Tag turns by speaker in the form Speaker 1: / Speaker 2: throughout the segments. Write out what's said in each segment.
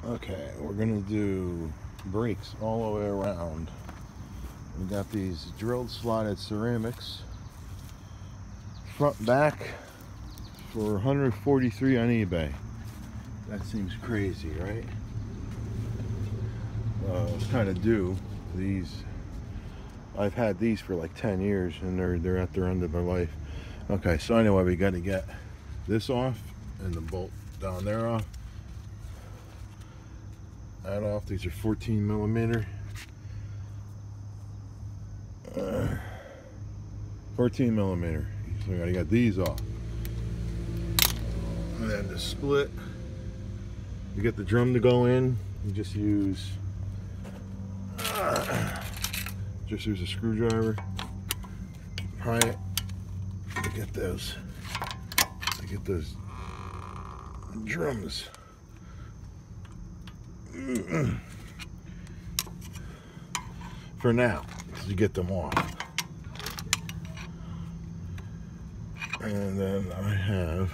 Speaker 1: Okay, we're gonna do brakes all the way around. We got these drilled slotted ceramics, front back, for 143 on eBay. That seems crazy, right? It's kind of due. These, I've had these for like 10 years, and they're at their end of their life. Okay, so anyway, we got to get this off and the bolt down there off. That off. These are 14 millimeter. 14 millimeter. So I gotta get these off. And then the split. You get the drum to go in. You just use a screwdriver. Pry it. To get those. Drums. For now, to get them off. And then I have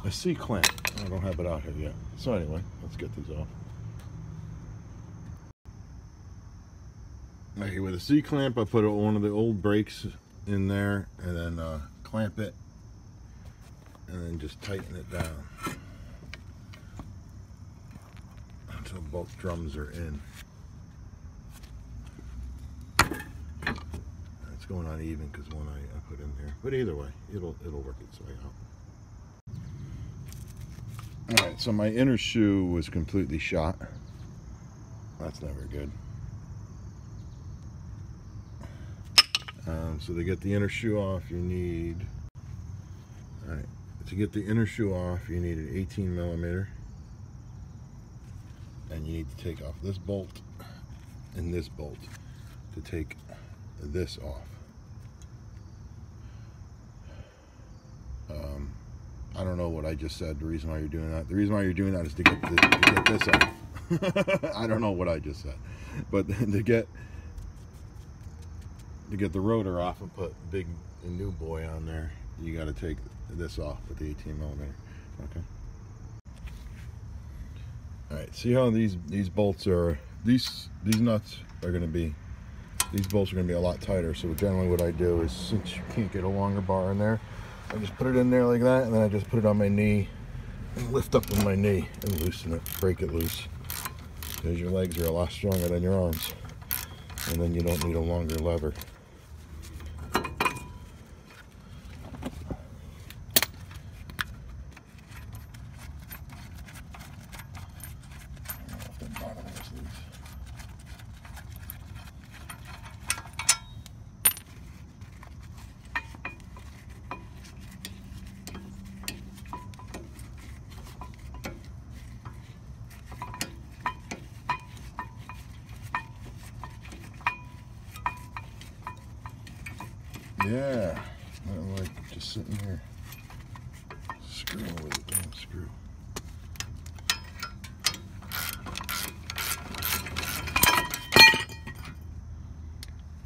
Speaker 1: a C-clamp. I don't have it out here yet. So anyway, let's get these off. Okay, with a C-clamp, I put one of the old brakes in there and then clamp it and then just tighten it down until both drums are in. It's going on even because one I put in there, but either way, it'll work its way out. All right, so my inner shoe was completely shot. That's never good. So to get the inner shoe off, you need, all right, to get the inner shoe off, you need an 18 millimeter. And you need to take off this bolt and this bolt to take this off. I don't know what I just said, the reason why you're doing that. The reason why you're doing that is to get this off. I don't know what I just said. But to get the rotor off and put big and new boy on there, you got to take this off with the 18 millimeter. Okay. All right. See how these bolts are? These nuts are going to be. These bolts are going to be a lot tighter. So generally, what I do is, since you can't get a longer bar in there, I just put it in there like that, and then I just put it on my knee and lift up with my knee and loosen it, break it loose. Because your legs are a lot stronger than your arms, and then you don't need a longer lever. Yeah, I don't like just sitting here screwing with the damn screw.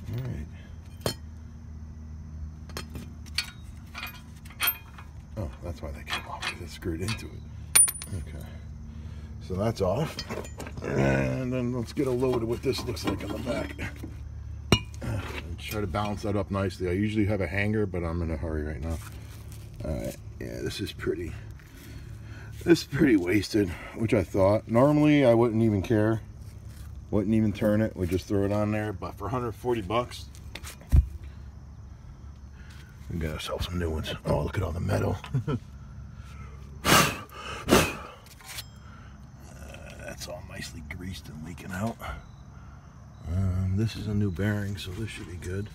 Speaker 1: All right. Oh, that's why they came off, because it's screwed into it. Okay, so that's off. And then let's get a load of what this looks like on the back. Try to balance that up nicely. I usually have a hanger, but I'm in a hurry right now. Alright, yeah, this is pretty wasted, which I thought. Normally I wouldn't even care, wouldn't even turn it, we'd just throw it on there, but for 140 bucks we got ourselves some new ones. Oh, look at all the metal. That's all nicely greased and leaking out. This is a new bearing, so this should be good.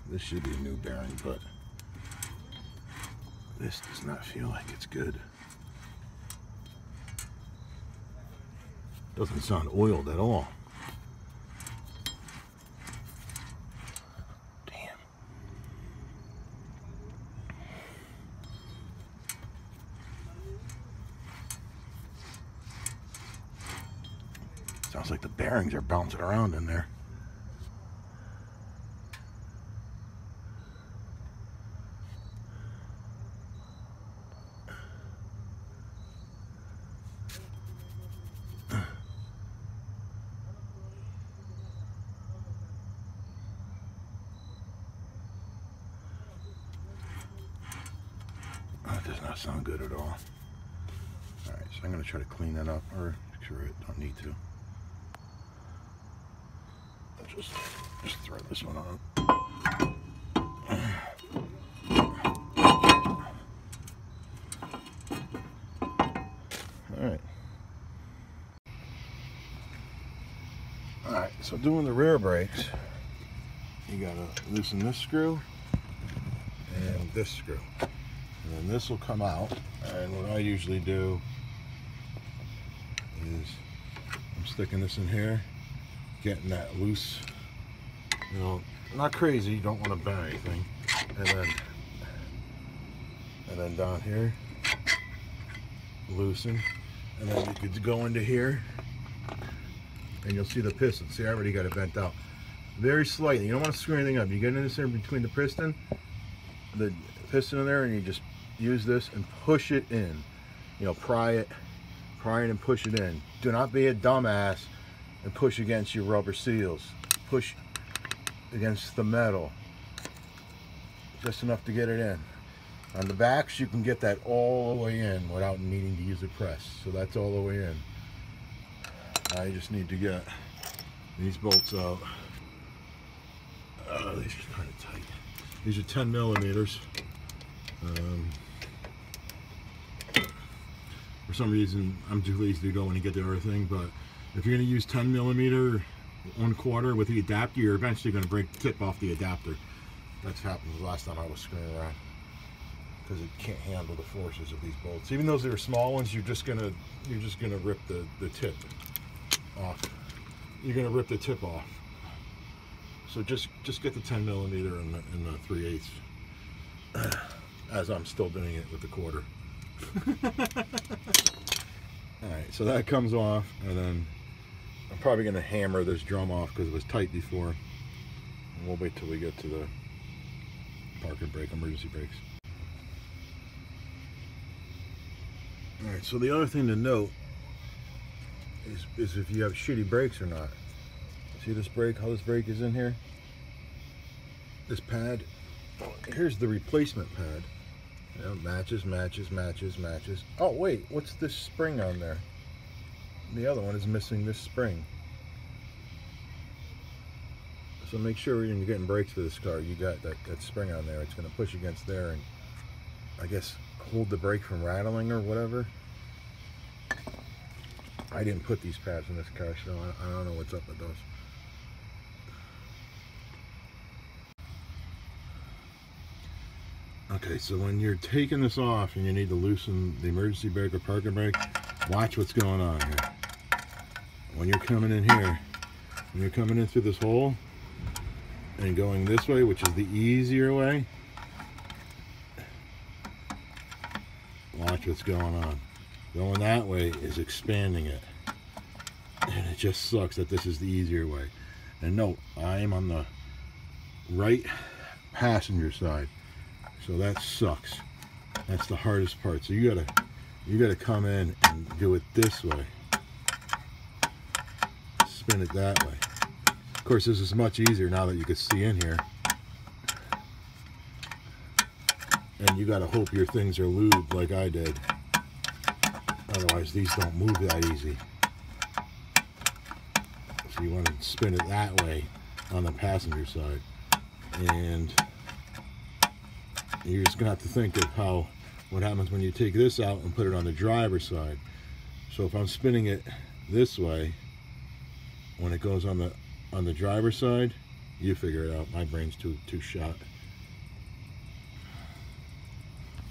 Speaker 1: This should be a new bearing, but this does not feel like it's good. Doesn't sound oiled at all. Damn. Sounds like the bearings are bouncing around in there. That does not sound good at all. Alright, so I'm going to try to clean that up, or screw it, don't need to. I'll just throw this one on. Alright. Alright, so doing the rear brakes, you got to loosen this screw and this screw. And then this will come out, and what I usually do is I'm sticking this in here, getting that loose, you know, not crazy, you don't want to bend anything, and then down here, loosen, and then you could go into here, and you'll see the piston. See, I already got it bent out, very slightly. You don't want to screw anything up. You get in this in between the piston in there, and you just use this and push it in. You know, pry it and push it in. Do not be a dumbass and push against your rubber seals. Push against the metal, just enough to get it in. On the backs, you can get that all the way in without needing to use a press. So that's all the way in. Now you just need to get these bolts out. These are kind of tight. These are 10 millimeters. For some reason, I'm too lazy to go in and get the other thing, but if you're going to use 10 millimeter 1/4 with the adapter, you're eventually going to break the tip off the adapter. That's happened the last time I was screwing around, because it can't handle the forces of these bolts. Even though they're small ones, you're just gonna rip the tip off. You're gonna rip the tip off. So just get the 10 millimeter and the 3/8, as I'm still doing it with the 1/4. All right, so that comes off, and then I'm probably gonna hammer this drum off because it was tight before. And we'll wait till we get to the parking brake, emergency brakes. All right, so the other thing to note is if you have shitty brakes or not. See this brake, how this brake is in here? This pad, here's the replacement pad. You know, matches. Oh wait, what's this spring on there? The other one is missing this spring. So make sure when you're getting brakes for this car, you got that spring on there. It's going to push against there and, I guess, hold the brake from rattling or whatever. I didn't put these pads in this car, so I don't know what's up with those. Okay, so when you're taking this off and you need to loosen the emergency brake or parking brake, watch what's going on here. When you're coming in here, when you're coming in through this hole and going this way, which is the easier way, watch what's going on. Going that way is expanding it. And it just sucks that this is the easier way. And note, I am on the right passenger side. So that sucks. That's the hardest part. So you gotta come in and do it this way. Spin it that way. Of course, this is much easier now that you can see in here. And you gotta hope your things are lubed like I did. Otherwise, these don't move that easy. So you want to spin it that way on the passenger side. And you're just gonna have to think of what happens when you take this out and put it on the driver's side. So if I'm spinning it this way, when it goes on the driver's side, you figure it out. My brain's too shot.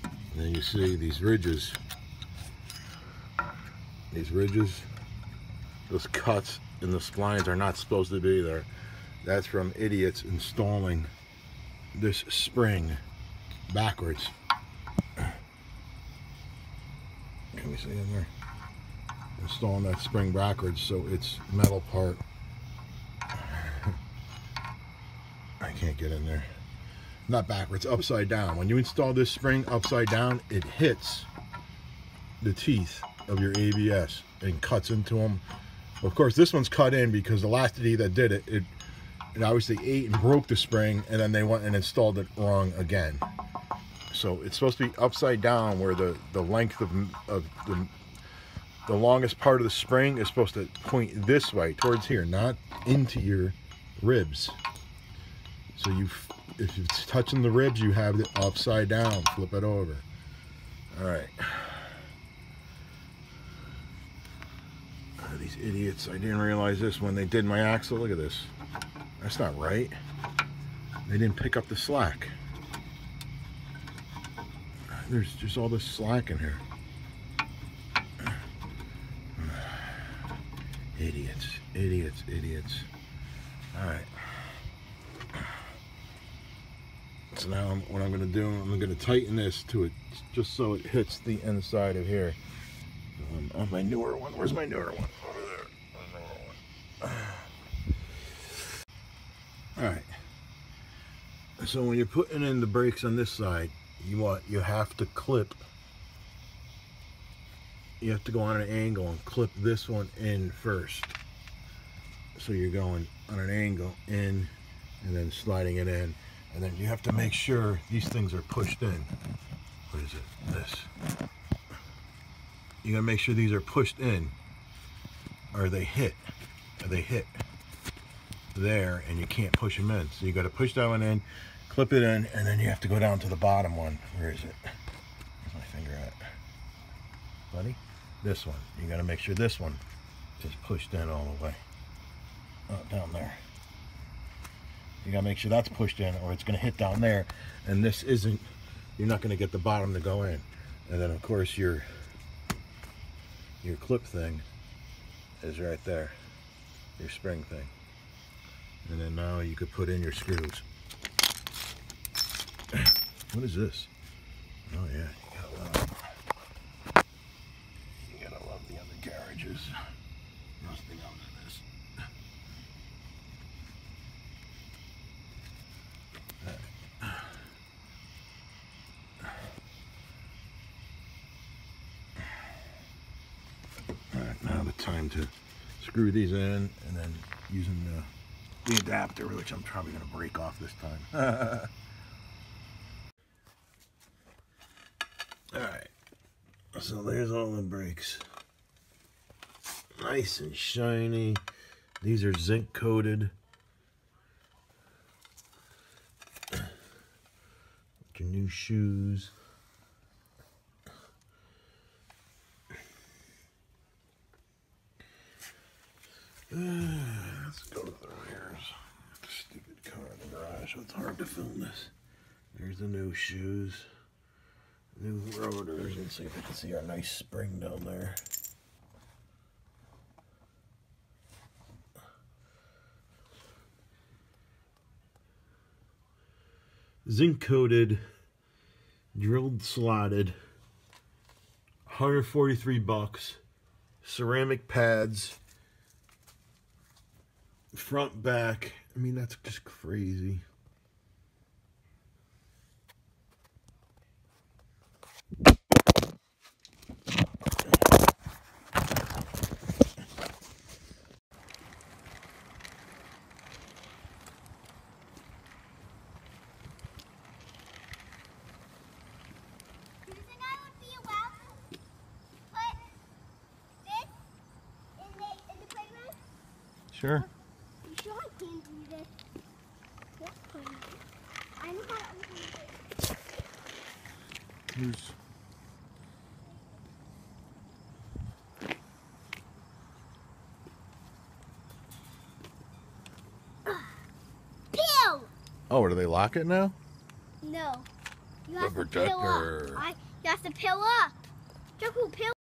Speaker 1: And then you see these ridges, those cuts in the splines are not supposed to be there. That's from idiots installing this spring backwards. Can we see in there? installing that spring backwards, so it's metal part. I can't get in there. Not backwards, upside down. When you install this spring upside down, it hits the teeth of your ABS and cuts into them. Of course, this one's cut in because the last idiot that did it, it obviously ate and broke the spring, and then they went and installed it wrong again. So it's supposed to be upside down, where the length of the longest part of the spring is supposed to point this way towards here, not into your ribs. So if it's touching the ribs, you have it upside down. Flip it over. All right. These idiots, I didn't realize this when they did my axle. Look at this. That's not right. They didn't pick up the slack. There's just all this slack in here. Idiots, idiots, idiots. All right. So now what I'm going to do, I'm going to tighten this to it just so it hits the inside of here. On my newer one. Where's my newer one? Over there. Alright. So when you're putting in the brakes on this side, you have to clip. You have to go on an angle and clip this one in first. So you're going on an angle in and then sliding it in. And then you have to make sure these things are pushed in. What is it? This. You gotta make sure these are pushed in, or they hit there, and you can't push them in. So you gotta push that one in, clip it in, and then you have to go down to the bottom one. Where is it? Where's my finger at? Buddy? This one. You gotta make sure this one is pushed in all the way. Oh, down there. You gotta make sure that's pushed in, or it's gonna hit down there, and this isn't, you're not gonna get the bottom to go in. And then of course your clip thing is right there, your spring thing. And then now you could put in your screws. What is this? Oh yeah, you gotta love the other garages. Nothing else in this. Now the time to screw these in, and then using the adapter, which I'm probably going to break off this time. Alright, so there's all the brakes. Nice and shiny. These are zinc coated. Your new shoes. Let's go to the rears. Stupid car in the garage. It's hard to film this. There's the new shoes. New rotors. Let's see if we can see our nice spring down there. Zinc coated, drilled, slotted, 143 bucks. Ceramic pads. Front, back. I mean, that's just crazy. Sure.
Speaker 2: You sure I can do this? I know how to open it.
Speaker 1: Here's...
Speaker 2: Peel!
Speaker 1: Oh, do they lock it now?
Speaker 2: No. You
Speaker 1: The
Speaker 2: have to peel
Speaker 1: protector.
Speaker 2: up. You have to peel up. Check who peel